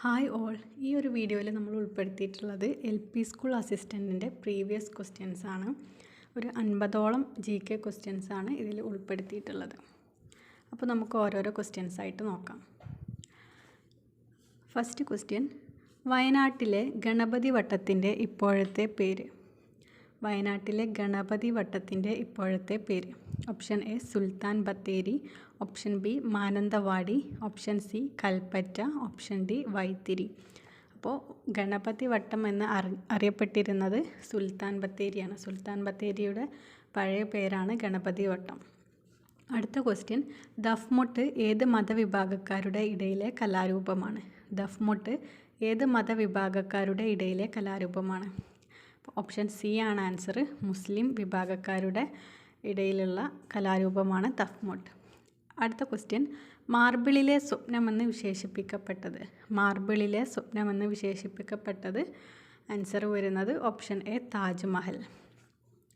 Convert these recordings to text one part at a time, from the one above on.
Hi all, ഈ ഒരു വീഡിയോയിൽ നമ്മൾ ഉൾപ്പെടുത്തിയിട്ടുള്ളത് LP സ്കൂൾ അസിസ്റ്റൻറ്റിൻ്റെ പ്രീവിയസ് ക്വസ്റ്റ്യൻസ് ആണ്. ഒരു 50ഓളം GK ക്വസ്റ്റ്യൻസ് ആണ് ഇതിൽ ഉൾപ്പെടുത്തിയിട്ടുള്ളത്. അപ്പോൾ നമുക്ക് ഓരോരോ ക്വസ്റ്റ്യൻസ് ആയിട്ട് നോക്കാം. ഫസ്റ്റ് ക്വസ്റ്റ്യൻ, വയനാട്ടിലെ ഗണപതി വട്ടത്തിൻ്റെ ഇപ്പോഴത്തെ പേര്. വയനാട്ടിലെ ഗണപതി വട്ടത്തിൻ്റെ ഇപ്പോഴത്തെ പേര്. Option A Sultan Bathery, option B Mananthavady, option C Kalpetta, option D Vythiri. അപ്പോൾ ഗണപതി വട്ടം എന്ന് അറിയപ്പെട്ടിരുന്നത് സുൽത്താൻ ബത്തേരിയാണ്. സുൽത്താൻ ബത്തേരിയുടെ പഴയ പേരാണ് ഗണപതി വട്ടം. അടുത്ത ക്വസ്റ്റ്യൻ, ദഫ്മുട്ട് ഏത് മതവിഭാഗക്കാരുടെ ഇടയിലെ കലാരൂപമാണ്? ദഫ്മുട്ട് ഏത് മതവിഭാഗക്കാരുടെ ഇടയിലെ കലാരൂപമാണ്? ഓപ്ഷൻ സി ആണ് ആൻസർ. മുസ്ലിം വിഭാഗക്കാരുടെ ഇടയിലുള്ള കലാരൂപമാണ് ദഫ്മുട്ട്. അടുത്ത ക്വസ്റ്റ്യൻ, മാർബിളിലെ സ്വപ്നമെന്ന് വിശേഷിപ്പിക്കപ്പെട്ടത്. മാർബിളിലെ സ്വപ്നമെന്ന് വിശേഷിപ്പിക്കപ്പെട്ടത് ആൻസർ വരുന്നത് ഓപ്ഷൻ എ താജ്മഹൽ.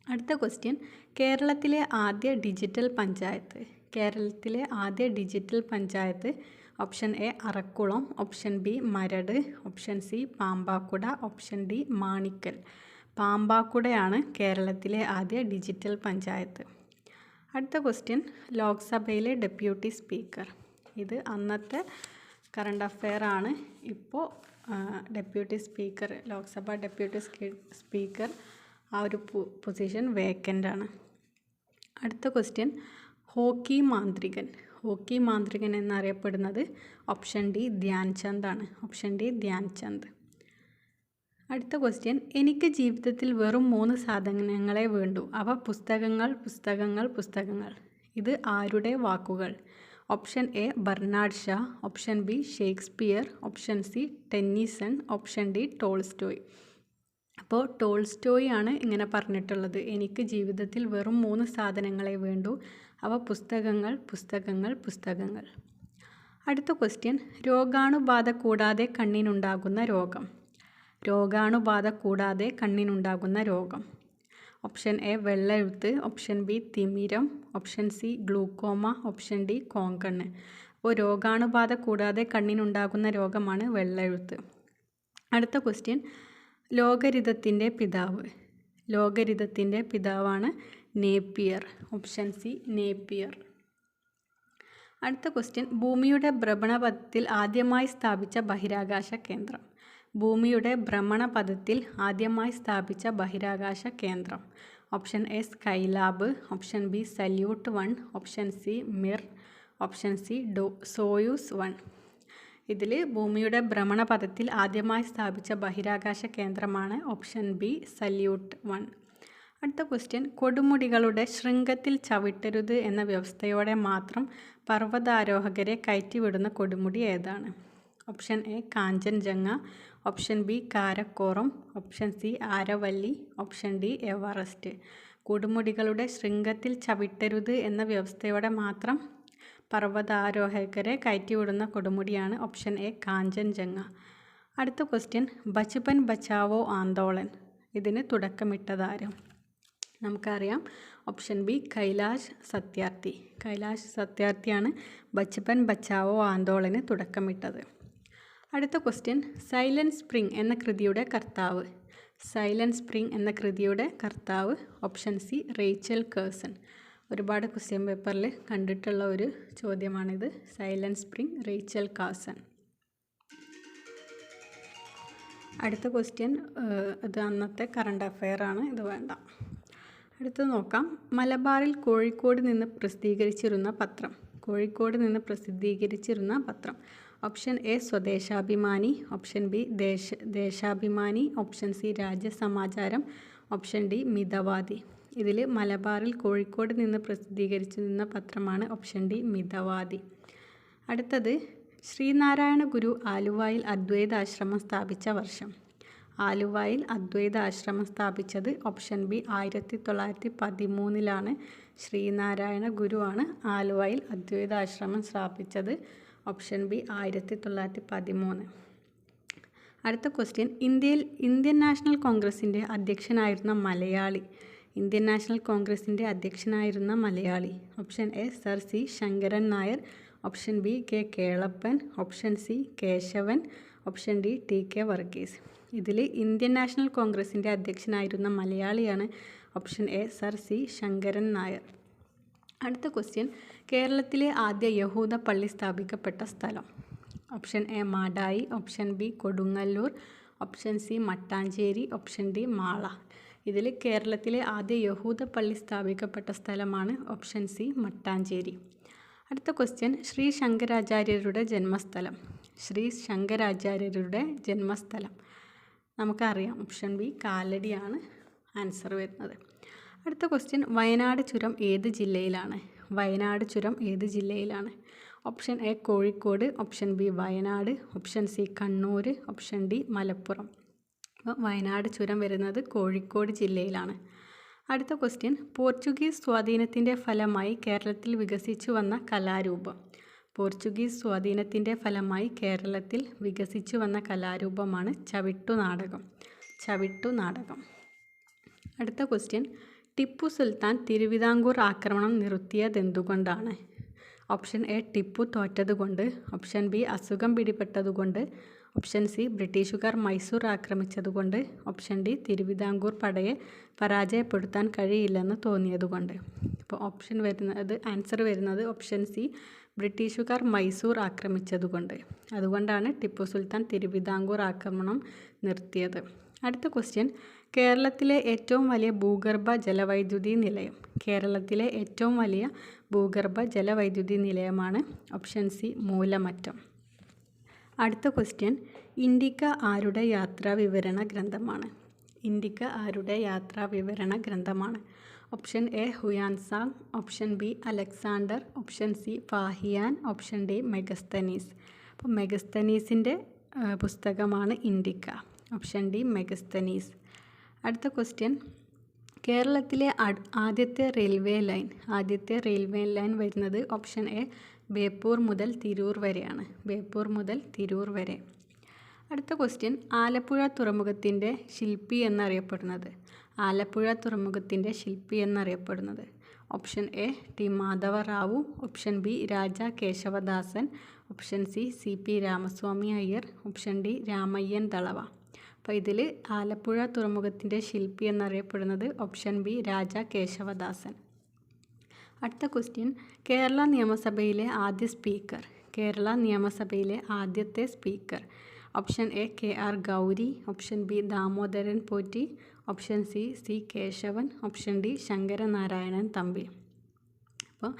അടുത്ത ക്വസ്റ്റ്യൻ, കേരളത്തിലെ ആദ്യ ഡിജിറ്റൽ പഞ്ചായത്ത്. കേരളത്തിലെ ആദ്യ digital panchayat option A Arakkulam, option B Maradu, option C Pampakuda, option D Manickal. പാമ്പാക്കുടയാണ് കേരളത്തിലെ ആദ്യ ഡിജിറ്റൽ പഞ്ചായത്ത്. അടുത്ത ക്വസ്റ്റ്യൻ, ലോക്സഭയിലെ ഡെപ്യൂട്ടി സ്പീക്കർ. ഇത് അന്നത്തെ കറണ്ട് അഫെയർ ആണ്. ഇപ്പോൾ deputy speaker, Lok Sabha deputy speaker ആ ഒരു പൊസിഷൻ വേക്കൻ്റ് ആണ്. അടുത്ത ക്വസ്റ്റ്യൻ, ഹോക്കി മാന്ത്രികൻ. ഹോക്കി മാന്ത്രികൻ എന്നറിയപ്പെടുന്നത് ഓപ്ഷൻ ഡി ധ്യാൻചന്ദ് ആണ്. Option D Dhyan Chand. അടുത്ത ക്വസ്റ്റ്യൻ, എനിക്ക് ജീവിതത്തിൽ വെറും 3 സാധനങ്ങളെ വേണ്ടൂ. അവ പുസ്തകങ്ങൾ പുസ്തകങ്ങൾ പുസ്തകങ്ങൾ. ഇത് ആരുടെ വാക്കുകൾ? Option A Bernard Shah, option B Shakespeare, option C Tennyson, option D Tolstoy. അപ്പോൾ ടോൾസ്റ്റോയ് ആണ് ഇങ്ങനെ പറഞ്ഞിട്ടുള്ളത്, എനിക്ക് ജീവിതത്തിൽ വെറും 3 സാധനങ്ങളെ വേണ്ടൂ. അവ പുസ്തകങ്ങൾ പുസ്തകങ്ങൾ പുസ്തകങ്ങൾ. അടുത്ത ക്വസ്റ്റ്യൻ, രോഗാണുബാധ കൂടാതെ കണ്ണിനുണ്ടാകുന്ന രോഗം. രോഗാണുബാധ കൂടാതെ കണ്ണിനുണ്ടാകുന്ന രോഗം. ഓപ്ഷൻ എ വെള്ളെഴുത്ത്, ഓപ്ഷൻ ബി തിമിരം, option C glaucoma, option D കോങ്കണ്ണ്. അപ്പോൾ രോഗാണുബാധ കൂടാതെ കണ്ണിനുണ്ടാകുന്ന രോഗമാണ് വെള്ളെഴുത്ത്. അടുത്ത ക്വസ്റ്റ്യൻ, ലോകരിതത്തിൻ്റെ പിതാവ്. ലോകരിതത്തിൻ്റെ പിതാവാണ് നേപ്പിയർ. Option C Napier. അടുത്ത ക്വസ്റ്റ്യൻ, ഭൂമിയുടെ ഭ്രമണപഥത്തിൽ ആദ്യമായി സ്ഥാപിച്ച ബഹിരാകാശ കേന്ദ്രം. ഭൂമിയുടെ ഭ്രമണപഥത്തിൽ ആദ്യമായി സ്ഥാപിച്ച ബഹിരാകാശ കേന്ദ്രം. Option A Skylab, option B salute 1, option C Mir, option C Soyuz 1. ഇതിൽ ഭൂമിയുടെ ഭ്രമണപഥത്തിൽ ആദ്യമായി സ്ഥാപിച്ച ബഹിരാകാശ കേന്ദ്രമാണ് ഓപ്ഷൻ ബി സല്യൂട്ട് 1. അടുത്ത ക്വസ്റ്റ്യൻ, കൊടുമുടികളുടെ ശൃംഗത്തിൽ ചവിട്ടരുത് എന്ന വ്യവസ്ഥയോടെ മാത്രം പർവ്വതാരോഹകരെ കയറ്റിവിടുന്ന കൊടുമുടി ഏതാണ്? Option A Kanchenjunga, option B Karakoram, option C Aravalli, option D Everest. കൊടുമുടികളുടെ ശൃംഗത്തിൽ ചവിട്ടരുത് എന്ന വ്യവസ്ഥയോടെ മാത്രം പർവ്വതാരോഹകരെ കയറ്റിവിടുന്ന കൊടുമുടിയാണ് ഓപ്ഷൻ എ കാഞ്ചൻജംഗ. അടുത്ത ക്വസ്റ്റ്യൻ, ബച്പൻ ബച്ചാവോ ആന്തോളൻ ഇതിന് തുടക്കമിട്ടതാരും? നമുക്കറിയാം, ഓപ്ഷൻ ബി കൈലാഷ് സത്യാർത്ഥി. കൈലാഷ് സത്യാർത്ഥിയാണ് ബച്പൻ ബച്ചാവോ ആന്തോളന് തുടക്കമിട്ടത്. അടുത്ത ക്വസ്റ്റ്യൻ, സൈലന്റ് സ്പ്രിംഗ് എന്ന കൃതിയുടെ കർത്താവ്. സൈലന്റ് സ്പ്രിംഗ് എന്ന കൃതിയുടെ കർത്താവ് ഓപ്ഷൻ സി റേച്ചൽ കേഴ്സൺ. ഒരുപാട് ക്വസ്റ്റ്യൻ പേപ്പറിൽ കണ്ടിട്ടുള്ള ഒരു ചോദ്യമാണിത്. Silent spring Rachel Carson. അടുത്ത ക്വസ്റ്റ്യൻ, ഇത് അന്നത്തെ കറണ്ട് അഫെയർ ആണ്, ഇത് വേണ്ട. അടുത്തത് നോക്കാം, മലബാറിൽ കോഴിക്കോട് നിന്ന് പ്രസിദ്ധീകരിച്ചിരുന്ന പത്രം. കോഴിക്കോട് നിന്ന് പ്രസിദ്ധീകരിച്ചിരുന്ന പത്രം. Option A Swadeshabhimani, option B Deshabhimani, option C Rajyasamacharam, option D Mithavadi. ഇതിൽ മലബാറിൽ കോഴിക്കോട് നിന്ന് പ്രസിദ്ധീകരിച്ചിരുന്ന പത്രമാണ് ഓപ്ഷൻ ഡി മിതവാദി. അടുത്തത്, ശ്രീനാരായണ ഗുരു ആലുവായിൽ അദ്വൈതാശ്രമം സ്ഥാപിച്ച വർഷം. ആലുവായിൽ അദ്വൈതാശ്രമം സ്ഥാപിച്ചത് ഓപ്ഷൻ ബി 1913 ശ്രീനാരായണ ഗുരുവാണ് ആലുവായിൽ അദ്വൈതാശ്രമം സ്ഥാപിച്ചത്. Option B 1913. അടുത്ത ക്വസ്റ്റ്യൻ, ഇന്ത്യൻ നാഷണൽ കോൺഗ്രസിൻ്റെ അധ്യക്ഷനായിരുന്ന മലയാളി. ഇന്ത്യൻ നാഷണൽ കോൺഗ്രസിൻ്റെ അധ്യക്ഷനായിരുന്ന Malayali. Option A sir C Sankaran Nair, option B K Kelappan, option C Kesavan, option D T K. Varghese. ഇതിൽ ഇന്ത്യൻ നാഷണൽ കോൺഗ്രസിൻ്റെ അധ്യക്ഷനായിരുന്ന മലയാളിയാണ് option A sir C Sankaran Nair. അടുത്ത ക്വസ്റ്റ്യൻ, കേരളത്തിലെ ആദ്യ യഹൂദ പള്ളി സ്ഥാപിക്കപ്പെട്ട സ്ഥലം. Option A Madayi, option B Kodungallur, option C Mattancherry, option D Mala. ഇതിൽ കേരളത്തിലെ ആദ്യ യഹൂദ പള്ളി സ്ഥാപിക്കപ്പെട്ട സ്ഥലമാണ് ഓപ്ഷൻ സി മട്ടാഞ്ചേരി. അടുത്ത ക്വസ്റ്റ്യൻ, ശ്രീ ശങ്കരാചാര്യരുടെ ജന്മസ്ഥലം. ശ്രീ ശങ്കരാചാര്യരുടെ ജന്മസ്ഥലം നമുക്കറിയാം, ഓപ്ഷൻ ബി കാലടിയാണ് ആൻസർ വരുന്നത്. അടുത്ത ക്വസ്റ്റ്യൻ, വയനാട് ചുരം ഏത് ജില്ലയിലാണ്? വയനാട് ചുരം ഏത് ജില്ലയിലാണ്? Option A Kozhikode, option B Wayanad, option C Kannur, option D Malappuram. അപ്പോൾ വയനാട് ചുരം വരുന്നത് കോഴിക്കോട് ജില്ലയിലാണ്. അടുത്ത ക്വസ്റ്റ്യൻ, പോർച്ചുഗീസ് സ്വാധീനത്തിൻ്റെ ഫലമായി കേരളത്തിൽ വികസിച്ചു വന്ന കലാരൂപം. പോർച്ചുഗീസ് സ്വാധീനത്തിൻ്റെ ഫലമായി കേരളത്തിൽ വികസിച്ചു വന്ന കലാരൂപമാണ് ചവിട്ടുനാടകം. ചവിട്ടുനാടകം. അടുത്ത ക്വസ്റ്റ്യൻ, ടിപ്പു സുൽത്താൻ തിരുവിതാംകൂർ ആക്രമണം നിർത്തിയതെന്തുകൊണ്ടാണ്? ഓപ്ഷൻ എ ടിപ്പു തോറ്റതുകൊണ്ട്, ഓപ്ഷൻ ബി അസുഖം പിടിപെട്ടതുകൊണ്ട്, ഓപ്ഷൻ സി ബ്രിട്ടീഷുകാർ മൈസൂർ ആക്രമിച്ചതുകൊണ്ട്, ഓപ്ഷൻ ഡി തിരുവിതാംകൂർ പടയെ പരാജയപ്പെടുത്താൻ കഴിയില്ലെന്ന് തോന്നിയതുകൊണ്ട്. അപ്പോൾ ആൻസർ വരുന്നത് ഓപ്ഷൻ സി ബ്രിട്ടീഷുകാർ മൈസൂർ ആക്രമിച്ചതുകൊണ്ട്. അതുകൊണ്ടാണ് ടിപ്പു സുൽത്താൻ തിരുവിതാംകൂർ ആക്രമണം നിർത്തിയത്. അടുത്ത ക്വസ്റ്റ്യൻ, കേരളത്തിലെ ഏറ്റവും വലിയ ഭൂഗർഭ ജലവൈദ്യുതി നിലയം. കേരളത്തിലെ ഏറ്റവും വലിയ ഭൂഗർഭ ജലവൈദ്യുതി നിലയമാണ് ഓപ്ഷൻ സി മൂലമറ്റം. അടുത്ത ക്വസ്റ്റ്യൻ, ഇൻഡിക്ക ആരുടെ യാത്രാ വിവരണ ഗ്രന്ഥമാണ്? ഇൻഡിക്ക ആരുടെ യാത്രാ വിവരണ ഗ്രന്ഥമാണ്? Option A Xuanzang, option B Alexander, option C Fahien, option D Megasthenes. അപ്പോൾ മെഗസ്തനീസിൻ്റെ പുസ്തകമാണ് ഇൻഡിക്ക. Option D Megasthenes. അടുത്ത ക്വസ്റ്റ്യൻ, കേരളത്തിലെ ആദ്യത്തെ റെയിൽവേ ലൈൻ വരുന്നത് ഓപ്ഷൻ എ ബേപ്പൂർ മുതൽ തിരൂർ വരെയാണ്. ബേപ്പൂർ മുതൽ തിരൂർ വരെ. അടുത്ത ക്വസ്റ്റ്യൻ, ആലപ്പുഴ തുറമുഖത്തിൻ്റെ ശില്പി എന്നറിയപ്പെടുന്നത്. ആലപ്പുഴ തുറമുഖത്തിൻ്റെ ശില്പി എന്നറിയപ്പെടുന്നത് option A T Madhavarao, option B Raja Kesavadasan, option C P Ramaswami Iyer, option D Ramayyan Dalawa. അപ്പോൾ ഇതിൽ ആലപ്പുഴ തുറമുഖത്തിൻ്റെ ശില്പി എന്നറിയപ്പെടുന്നത് ഓപ്ഷൻ ബി രാജ കേശവദാസൻ. അടുത്ത ക്വസ്റ്റ്യൻ, കേരള നിയമസഭയിലെ ആദ്യ സ്പീക്കർ. കേരള നിയമസഭയിലെ ആദ്യത്തെ speaker. Option A KR Gowri, option B Damodaran Potti, option C Kesavan, option D Sankaranarayanan Thampi. അപ്പോൾ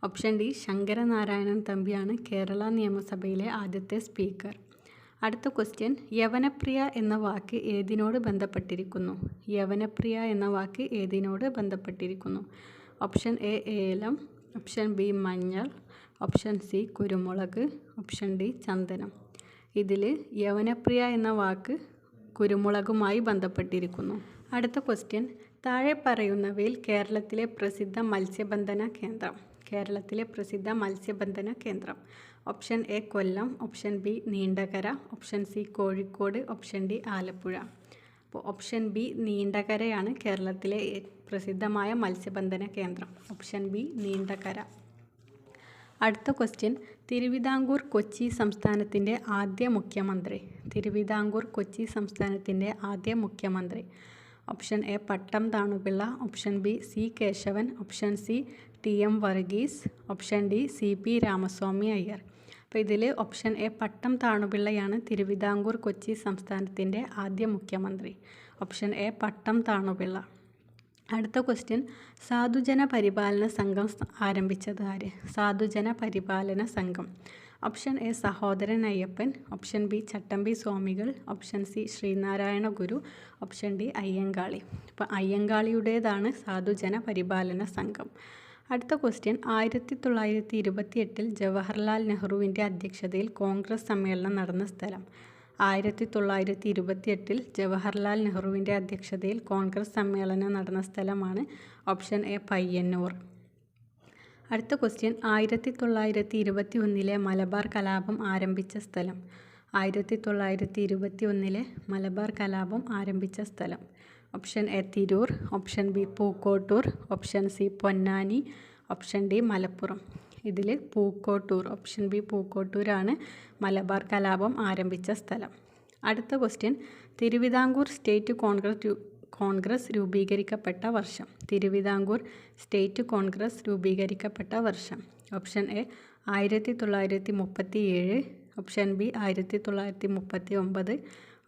ഓപ്ഷൻ ഡി ശങ്കരനാരായണൻ തമ്പിയാണ് കേരള നിയമസഭയിലെ ആദ്യത്തെ സ്പീക്കർ. അടുത്ത ക്വസ്റ്റ്യൻ, യവനപ്രിയ എന്ന വാക്ക് ഏതിനോട് ബന്ധപ്പെട്ടിരിക്കുന്നു? യവനപ്രിയ എന്ന വാക്ക് ഏതിനോട് ബന്ധപ്പെട്ടിരിക്കുന്നു? ഓപ്ഷൻ എ ഏലം, ഓപ്ഷൻ ബി മഞ്ഞൾ, ഓപ്ഷൻ സി കുരുമുളക്, ഓപ്ഷൻ ഡി ചന്ദനം. ഇതിൽ യവനപ്രിയ എന്ന വാക്ക് കുരുമുളകുമായി ബന്ധപ്പെട്ടിരിക്കുന്നു. അടുത്ത ക്വസ്റ്റ്യൻ, താഴെ പറയുന്നവയിൽ കേരളത്തിലെ പ്രസിദ്ധ മത്സ്യബന്ധന കേന്ദ്രം. കേരളത്തിലെ പ്രസിദ്ധ മത്സ്യബന്ധന കേന്ദ്രം. Option A Kollam, option B Neendakara, option C Kozhikode, option D Alappuzha. അപ്പോൾ ഓപ്ഷൻ ബി നീണ്ടകരയാണ് കേരളത്തിലെ പ്രസിദ്ധമായ മത്സ്യബന്ധന കേന്ദ്രം. Option B Neendakara. അടുത്ത ക്വസ്റ്റ്യൻ, തിരുവിതാംകൂർ കൊച്ചി സംസ്ഥാനത്തിൻ്റെ ആദ്യ മുഖ്യമന്ത്രി. തിരുവിതാംകൂർ കൊച്ചി സംസ്ഥാനത്തിൻ്റെ ആദ്യ മുഖ്യമന്ത്രി. Option A Pattom Thanupillai, option B C Kesavan, option C TM Varghese, option D CP Ramaswami Iyer. അപ്പോൾ ഇതിൽ ഓപ്ഷൻ എ പട്ടം താണുപിള്ളയാണ് തിരുവിതാംകൂർ കൊച്ചി സംസ്ഥാനത്തിൻ്റെ ആദ്യ മുഖ്യമന്ത്രി. Option A Pattom Thanupillai. അടുത്ത ക്വസ്റ്റ്യൻ, സാധുജന പരിപാലന സംഘം ആരംഭിച്ചത് ആര്? സാധുജന പരിപാലന സംഘം. Option A Sahodaran Ayyappan, option B ചട്ടമ്പി സ്വാമികൾ, ഓപ്ഷൻ സി ശ്രീനാരായണ ഗുരു, ഓപ്ഷൻ ഡി അയ്യങ്കാളി. അപ്പോൾ അയ്യങ്കാളിയുടേതാണ് സാധുജന പരിപാലന സംഘം. അടുത്ത ക്വസ്റ്റ്യൻ, 1928 ജവഹർലാൽ നെഹ്റുവിൻ്റെ അധ്യക്ഷതയിൽ കോൺഗ്രസ് സമ്മേളനം നടന്ന സ്ഥലം. 1928 ജവഹർലാൽ നെഹ്റുവിൻ്റെ അധ്യക്ഷതയിൽ കോൺഗ്രസ് സമ്മേളനം നടന്ന സ്ഥലമാണ് ഓപ്ഷൻ എ പയ്യന്നൂർ. അടുത്ത ക്വസ്റ്റ്യൻ, 1921 മലബാർ കലാപം ആരംഭിച്ച സ്ഥലം. 1921 മലബാർ കലാപം ആരംഭിച്ച സ്ഥലം. Option A Tirur, option B Pookkottur, option C Ponnani, option D Malappuram. ഇതിൽ പൂക്കോട്ടൂർ, ഓപ്ഷൻ ബി പൂക്കോട്ടൂരാണ് മലബാർ കലാപം ആരംഭിച്ച സ്ഥലം. അടുത്ത ക്വസ്റ്റ്യൻ, തിരുവിതാംകൂർ സ്റ്റേറ്റ് കോൺഗ്രസ് രൂപീകരിക്കപ്പെട്ട വർഷം. തിരുവിതാംകൂർ സ്റ്റേറ്റ് കോൺഗ്രസ് രൂപീകരിക്കപ്പെട്ട വർഷം. Option A 1937, option B 1939,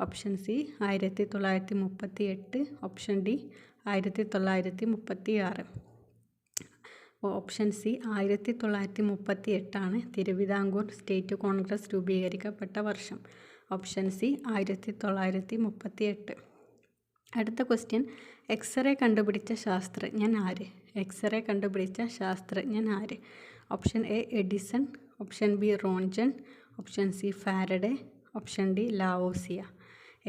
option C 1938, option D 1936. Option C 1938 Thiruvithamkoor state Congress രൂപീകരിക്കപ്പെട്ട വർഷം. Option C 1938. അടുത്ത ക്വസ്റ്റ്യൻ, എക്സ്റേ കണ്ടുപിടിച്ച ശാസ്ത്രജ്ഞൻ ആര്? എക്സ്റേ കണ്ടുപിടിച്ച ശാസ്ത്രജ്ഞൻ ആര്? Option A Edison, option B Roentgen, option C Faraday, option D Lavoisier.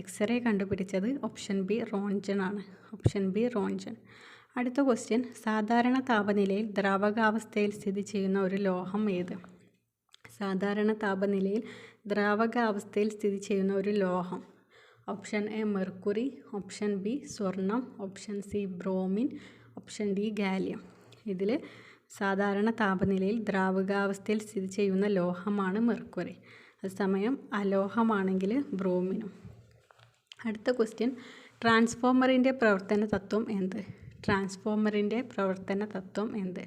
X ray കണ്ടുപിടിച്ചത് ഓപ്ഷൻ ബി റോൺജൻ ആണ്. Option B Roentgen. അടുത്ത ക്വസ്റ്റ്യൻ, സാധാരണ താപനിലയിൽ ദ്രാവകാവസ്ഥയിൽ സ്ഥിതി ചെയ്യുന്ന ഒരു ലോഹം ഏത്? സാധാരണ താപനിലയിൽ ദ്രാവകാവസ്ഥയിൽ സ്ഥിതി ചെയ്യുന്ന ഒരു ലോഹം. Option A mercury, option B സ്വർണം, option C bromine, option D gallium. ഇതിൽ സാധാരണ താപനിലയിൽ ദ്രാവകാവസ്ഥയിൽ സ്ഥിതി ചെയ്യുന്ന ലോഹമാണ് മെർക്കുറി. അതേസമയം അലോഹമാണെങ്കിൽ ബ്രോമിനും. അടുത്ത ക്വസ്റ്റ്യൻ, ട്രാൻസ്ഫോമറിൻ്റെ പ്രവർത്തന തത്വം എന്ത്? ട്രാൻസ്ഫോമറിൻ്റെ പ്രവർത്തന തത്വം എന്ത്?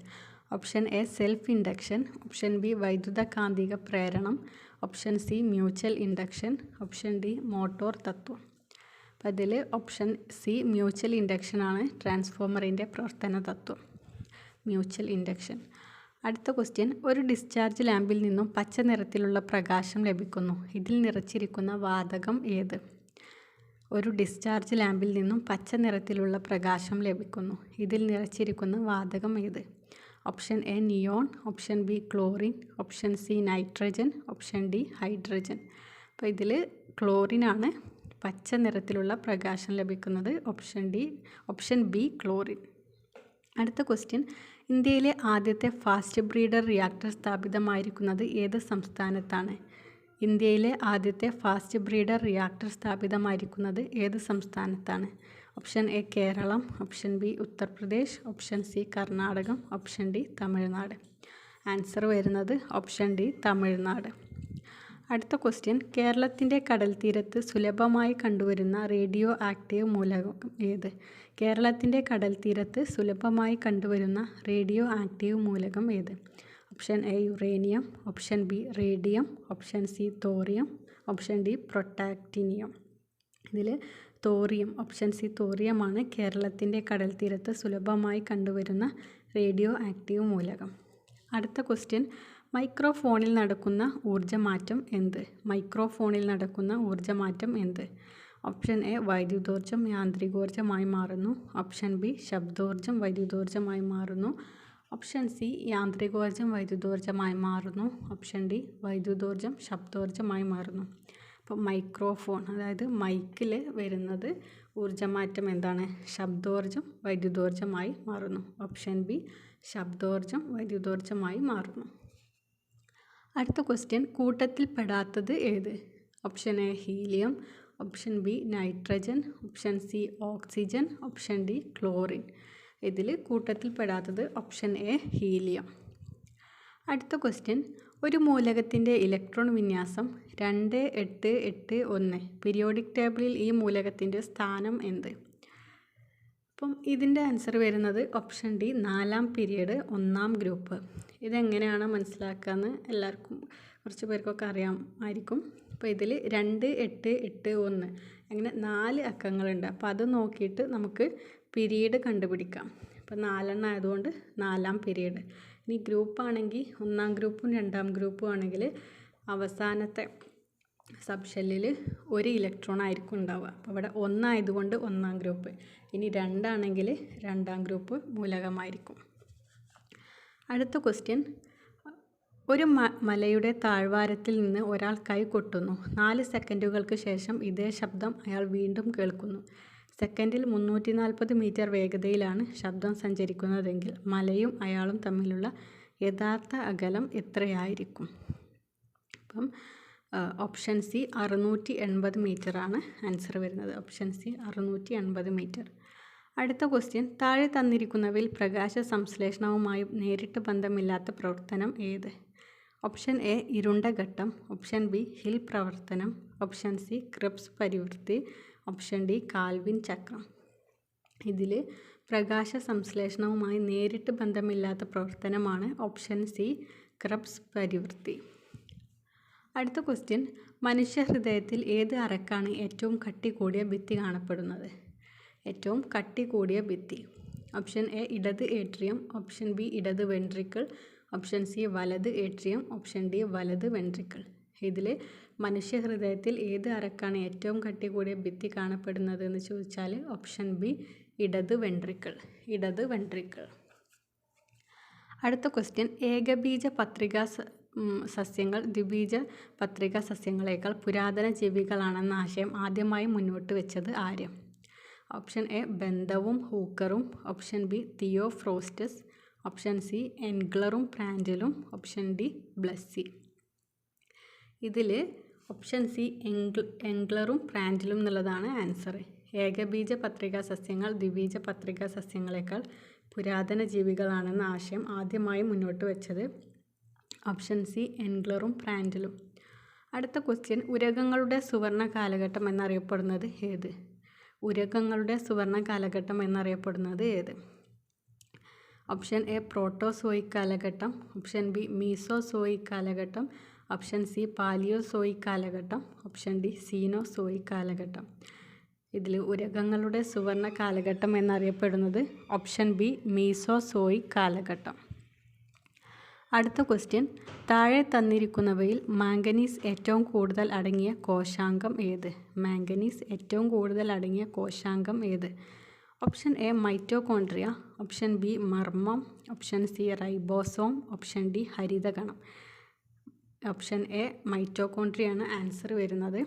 Option A self induction, option B വൈദ്യുതകാന്തിക പ്രേരണം, option C mutual induction, option D motor തത്വം. അപ്പം അതിൽ ഓപ്ഷൻ സി മ്യൂച്വൽ ഇൻഡക്ഷനാണ് ട്രാൻസ്ഫോമറിൻ്റെ പ്രവർത്തന തത്വം. Mutual induction. അടുത്ത ക്വസ്റ്റ്യൻ, ഒരു ഡിസ്ചാർജ് ലാമ്പിൽ നിന്നും പച്ച നിറത്തിലുള്ള പ്രകാശം ലഭിക്കുന്നു. ഇതിൽ നിറച്ചിരിക്കുന്ന വാതകം ഏത്? ഒരു ഡിസ്ചാർജ് ലാമ്പിൽ നിന്നും പച്ച നിറത്തിലുള്ള പ്രകാശം ലഭിക്കുന്നു. ഇതിൽ നിറച്ചിരിക്കുന്ന വാതകം ഏത്? Option A neon, option B chlorine, option C nitrogen, option D hydrogen. അപ്പോൾ ഇതിൽ ക്ലോറിനാണ് പച്ച നിറത്തിലുള്ള പ്രകാശം ലഭിക്കുന്നത്. Option B chlorine. അടുത്ത ക്വസ്റ്റ്യൻ, ഇന്ത്യയിലെ ആദ്യത്തെ ഫാസ്റ്റ് ബ്രീഡർ റിയാക്ടർ സ്ഥാപിതമായിരിക്കുന്നത് ഏത് സംസ്ഥാനത്താണ്? ഇന്ത്യയിലെ ആദ്യത്തെ ഫാസ്റ്റ് ബ്രീഡർ റിയാക്ടർ സ്ഥാപിതമായിരിക്കുന്നത് ഏത് സംസ്ഥാനത്താണ്? Option A Keralam, option B Uttar Pradesh, option C Karnataka, option D Tamil Nadu. Answer വരുന്നത് ഓപ്ഷൻ ഡി തമിഴ്നാട്. അടുത്ത ക്വസ്റ്റ്യൻ, കേരളത്തിൻ്റെ കടൽ തീരത്ത് സുലഭമായി കണ്ടുവരുന്ന റേഡിയോ ആക്റ്റീവ് മൂലകം ഏത്? കേരളത്തിൻ്റെ കടൽ തീരത്ത് സുലഭമായി കണ്ടുവരുന്ന റേഡിയോ ആക്റ്റീവ് മൂലകം ഏത്? Option A uranium, option B radium, option C thorium, option D protactinium. ഇതിൽ തോറിയം, ഓപ്ഷൻ സി തോറിയമാണ് കേരളത്തിൻ്റെ കടൽ തീരത്ത് സുലഭമായി കണ്ടുവരുന്ന റേഡിയോ ആക്റ്റീവ് മൂലകം. അടുത്ത ക്വസ്റ്റ്യൻ, മൈക്രോഫോണിൽ നടക്കുന്ന ഊർജ്ജമാറ്റം എന്ത്? മൈക്രോഫോണിൽ നടക്കുന്ന ഊർജ്ജമാറ്റം എന്ത്? ഓപ്ഷൻ എ വൈദ്യുതോർജ്ജം യാന്ത്രികോർജ്ജമായി മാറുന്നു, ഓപ്ഷൻ ബി ശബ്ദോർജ്ജം വൈദ്യുതോർജ്ജമായി മാറുന്നു, ഓപ്ഷൻ സി യാന്ത്രികോർജ്ജം വൈദ്യുതോർജ്ജമായി മാറുന്നു, ഓപ്ഷൻ ഡി വൈദ്യുതോർജ്ജം ശബ്ദോർജ്ജമായി മാറുന്നു. അപ്പോൾ മൈക്രോഫോൺ, അതായത് മൈക്കിൽ വരുന്നത് ഊർജ്ജമാറ്റം എന്താണ്? ശബ്ദോർജ്ജം വൈദ്യുതോർജ്ജമായി മാറുന്നു. ഓപ്ഷൻ ബി ശബ്ദോർജ്ജം വൈദ്യുതോർജ്ജമായി മാറുന്നു. അടുത്ത ക്വസ്റ്റ്യൻ, കൂട്ടത്തിൽ പെടാത്തത് ഏത്? Option A helium, option B nitrogen, option C oxygen, option D chlorine. ഇതിൽ കൂട്ടത്തിൽ പെടാത്തത് ഓപ്ഷൻ എ ഹീലിയം. അടുത്ത ക്വസ്റ്റ്യൻ, ഒരു മൂലകത്തിൻ്റെ ഇലക്ട്രോൺ വിന്യാസം 2881. പീരിയോഡിക് ടേബിളിൽ ഈ മൂലകത്തിൻ്റെ സ്ഥാനം എന്ത്? അപ്പം ഇതിൻ്റെ ആൻസർ വരുന്നത് ഓപ്ഷൻ ഡി 4ാം പീരിയഡ് 1ാം ഗ്രൂപ്പ്. ഇതെങ്ങനെയാണ് മനസ്സിലാക്കുകയെന്ന് എല്ലാവർക്കും കുറച്ച് പേർക്കൊക്കെ അറിയാമായിരിക്കും. അപ്പോൾ ഇതിൽ 2881 അങ്ങനെ 4 അക്കങ്ങളുണ്ട്. അപ്പോൾ അത് നോക്കിയിട്ട് നമുക്ക് പീരീഡ് കണ്ടുപിടിക്കാം. അപ്പോൾ 4 ആയതുകൊണ്ട് 4ാം പീരീഡ്. ഇനി ഗ്രൂപ്പാണെങ്കിൽ 1ാം ഗ്രൂപ്പും 2ാം ഗ്രൂപ്പും ആണെങ്കിൽ അവസാനത്തെ സബ്ഷെല്ലിൽ ഒരു ഇലക്ട്രോൺ ആയിരിക്കും ഉണ്ടാവുക. അപ്പോൾ ഇവിടെ 1 ആയതുകൊണ്ട് 1ാം ഗ്രൂപ്പ്. ഇനി 2 ആണെങ്കിൽ 2ാം ഗ്രൂപ്പ് മൂലകമായിരിക്കും. അടുത്ത ക്വസ്റ്റ്യൻ, ഒരു മലയുടെ താഴ്വാരത്തിൽ നിന്ന് ഒരാൾ കൈ കൊട്ടുന്നു. 4 സെക്കൻഡുകൾക്ക് ശേഷം ഇതേ ശബ്ദം അയാൾ വീണ്ടും കേൾക്കുന്നു. സെക്കൻഡിൽ 340 മീറ്റർ വേഗതയിലാണ് ശബ്ദം സഞ്ചരിക്കുന്നതെങ്കിൽ മലയും അയാളും തമ്മിലുള്ള യഥാർത്ഥ അകലം എത്രയായിരിക്കും? അപ്പം ഓപ്ഷൻ സി 680 മീറ്ററാണ് ആൻസർ വരുന്നത്. Option C 680 meter. അടുത്ത ക്വസ്റ്റ്യൻ, താഴെ തന്നിരിക്കുന്നവയിൽ പ്രകാശ സംശ്ലേഷണവുമായി നേരിട്ട് ബന്ധമില്ലാത്ത പ്രവർത്തനം ഏത്? ഓപ്ഷൻ എ ഇരുണ്ട ഘട്ടം, ഓപ്ഷൻ ബി ഹിൽ പ്രവർത്തനം, ഓപ്ഷൻ സി ക്രെബ്സ് പരിവൃത്തി, ഓപ്ഷൻ ഡി കാൽവിൻ ചക്രം. ഇതിൽ പ്രകാശ സംശ്ലേഷണവുമായി നേരിട്ട് ബന്ധമില്ലാത്ത പ്രവർത്തനമാണ് ഓപ്ഷൻ സി ക്രെബ്സ് പരിവൃത്തി. അടുത്ത ക്വസ്റ്റ്യൻ, മനുഷ്യഹൃദയത്തിൽ ഏത് അറക്കാണ് ഏറ്റവും കട്ടി കൂടിയ ഭിത്തി കാണപ്പെടുന്നത്? ഏറ്റവും കട്ടി കൂടിയ ഭിത്തി. ഓപ്ഷൻ എ ഇടത് ഏട്രിയം, ഓപ്ഷൻ ബി ഇടത് വെൻട്രിക്കിൾ, ഓപ്ഷൻ സി വലത് ഏട്രിയം, ഓപ്ഷൻ ഡി വലത് വെൻട്രിക്കിൾ. ഇതിൽ മനുഷ്യഹൃദയത്തിൽ ഏത് അറക്കാണ് ഏറ്റവും കട്ടി കൂടിയ ഭിത്തി കാണപ്പെടുന്നത് എന്ന് ചോദിച്ചാൽ ഓപ്ഷൻ ബി ഇടത് വെൻട്രിക്കിൾ. ഇടത് വെൻട്രിക്കിൾ. അടുത്ത ക്വസ്റ്റ്യൻ, ഏകബീജ പത്രികാ സസ്യങ്ങൾ ദ്വിബീജ പത്രികാ സസ്യങ്ങളേക്കാൾ പുരാതന ജീവികളാണെന്ന ആശയം ആദ്യമായി മുന്നോട്ട് വെച്ചത് ആര്? ഓപ്ഷൻ എ ബെന്തവും ഹൂക്കറും, option B Theophrastus, option C എൻഗ്ലറും പ്രാഞ്ചലും, ഓപ്ഷൻ ഡി ബ്ലസ്സി. ഇതിൽ ഓപ്ഷൻ സി എൻഗ്ലറും പ്രാഞ്ചലും എന്നുള്ളതാണ് ആൻസർ. ഏകബീജ പത്രികാ സസ്യങ്ങൾ ദ്വിബീജ പത്രികാ സസ്യങ്ങളേക്കാൾ പുരാതന ജീവികളാണെന്ന ആശയം ആദ്യമായി മുന്നോട്ട് വെച്ചത് ഓപ്ഷൻ സി എൻഗ്ലറും പ്രാഞ്ചലും. അടുത്ത ക്വസ്റ്റ്യൻ, ഉരകങ്ങളുടെ സുവർണ കാലഘട്ടം എന്നറിയപ്പെടുന്നത് ഏത്? ഉരകങ്ങളുടെ സുവർണ കാലഘട്ടം എന്നറിയപ്പെടുന്നത് ഏത്? ഓപ്ഷൻ എ പ്രോട്ടോസോയിക് കാലഘട്ടം, ഓപ്ഷൻ ബി മീസോസോയിക് കാലഘട്ടം, ഓപ്ഷൻ സി പാലിയോസോയിക് കാലഘട്ടം, ഓപ്ഷൻ ഡി സീനോസോയിക് കാലഘട്ടം. ഇതിൽ ഉരകങ്ങളുടെ സുവർണ കാലഘട്ടം എന്നറിയപ്പെടുന്നത് ഓപ്ഷൻ ബി മീസോസോയിക് കാലഘട്ടം. അടുത്ത ക്വസ്റ്റ്യൻ, താഴെ തന്നിരിക്കുന്നവയിൽ മാംഗനീസ് ഏറ്റവും കൂടുതൽ അടങ്ങിയ കോശാംഗം ഏത്? മാംഗനീസ് ഏറ്റവും കൂടുതൽ അടങ്ങിയ കോശാംഗം ഏത്? Option A mitochondria, option B മർമ്മം, option C ribosome, option D ഹരിതകണം. ഓപ്ഷൻ എ മൈറ്റോകോൺട്രിയാണ് ആൻസർ വരുന്നത്.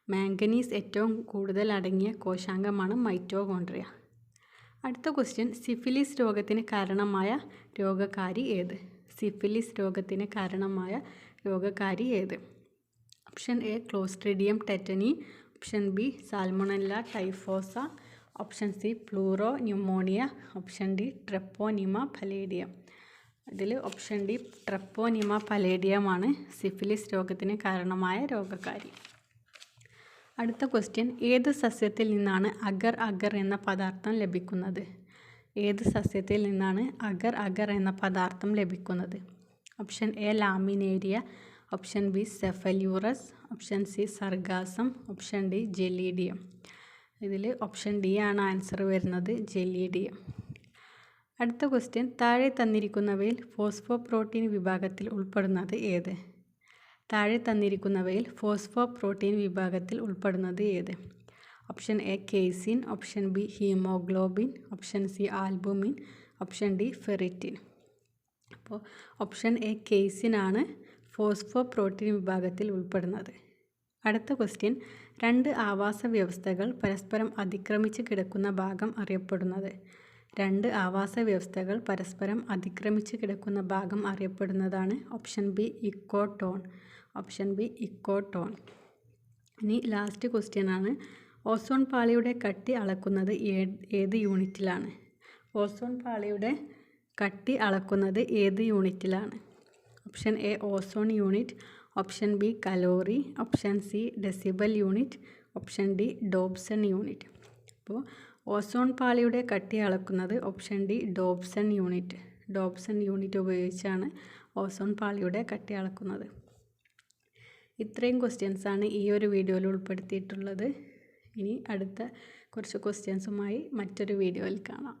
മാംഗനീസ് ഏറ്റവും കൂടുതൽ അടങ്ങിയ കോശാംഗമാണ് മൈറ്റോകോൺട്രിയ. അടുത്ത ക്വസ്റ്റ്യൻ, സിഫിലിസ് രോഗത്തിന് കാരണമായ രോഗകാരി ഏത്? സിഫിലിസ് രോഗത്തിന് കാരണമായ രോഗകാരി ഏത്? Option A Clostridium tetani, option B Salmonella typhosa, option C pleuro pneumonia, option D Treponema pallidum. ഇതിൽ ഓപ്ഷൻ ഡി ട്രെപ്പോനിമ പലേഡിയമാണ് സിഫിലിസ് രോഗത്തിന് കാരണമായ രോഗകാരി. അടുത്ത ക്വസ്റ്റ്യൻ, ഏത് സസ്യത്തിൽ നിന്നാണ് അഗർ അഗർ എന്ന പദാർത്ഥം ലഭിക്കുന്നത്? ഏത് സസ്യത്തിൽ നിന്നാണ് അഗർ അഗർ എന്ന പദാർത്ഥം ലഭിക്കുന്നത്? Option A Laminaria, option B Cephaleuros, option C Sargassum, option D Gelidium. ഇതിൽ ഓപ്ഷൻ ഡി ആണ് ആൻസർ വരുന്നത്, ജെലീഡിയം. അടുത്ത ക്വസ്റ്റ്യൻ, താഴെ തന്നിരിക്കുന്നവയിൽ ഫോസ്ഫോപ്രോട്ടീൻ വിഭാഗത്തിൽ ഉൾപ്പെടുന്നത് ഏത്? താഴെ തന്നിരിക്കുന്നവയിൽ ഫോസ്ഫോപ്രോട്ടീൻ വിഭാഗത്തിൽ ഉൾപ്പെടുന്നത് ഏത്? Option A casein, option B haemoglobin, option C albumin, option D ferritin. അപ്പോൾ ഓപ്ഷൻ എ കേസിൻ ആണ് ഫോസ്ഫോപ്രോട്ടീൻ വിഭാഗത്തിൽ ഉൾപ്പെടുന്നത്. അടുത്ത ക്വസ്റ്റ്യൻ, രണ്ട് ആവാസ വ്യവസ്ഥകൾ പരസ്പരം അതിക്രമിച്ച് കിടക്കുന്ന ഭാഗം അറിയപ്പെടുന്നത്? രണ്ട് ആവാസ വ്യവസ്ഥകൾ പരസ്പരം അതിക്രമിച്ച് കിടക്കുന്ന ഭാഗം അറിയപ്പെടുന്നതാണ് option B ecotone. Option B ecotone. ഇനി ലാസ്റ്റ് ക്വസ്റ്റ്യൻ ആണ്, ഓസോൺ പാളിയുടെ കട്ടി അളക്കുന്നത് ഏത് യൂണിറ്റിലാണ്? ഓസോൺ പാളിയുടെ കട്ടി അളക്കുന്നത് ഏത് യൂണിറ്റിലാണ്? Option A ozone unit, option B calorie, option C decibel unit, option D Dobson unit. അപ്പോൾ ഓസോൺ പാളിയുടെ കട്ടി അളക്കുന്നത് option D Dobson unit. Dobson unit ഉപയോഗിച്ചാണ് ഓസോൺ പാളിയുടെ കട്ടി അളക്കുന്നത്. ഇത്രയും ക്വസ്റ്റ്യൻസാണ് ഈ ഒരു വീഡിയോയിൽ ഉൾപ്പെടുത്തിയിട്ടുള്ളത്. ഇനി അടുത്ത കുറച്ച് ക്വസ്റ്റ്യൻസുമായി മറ്റൊരു വീഡിയോയിൽ കാണാം.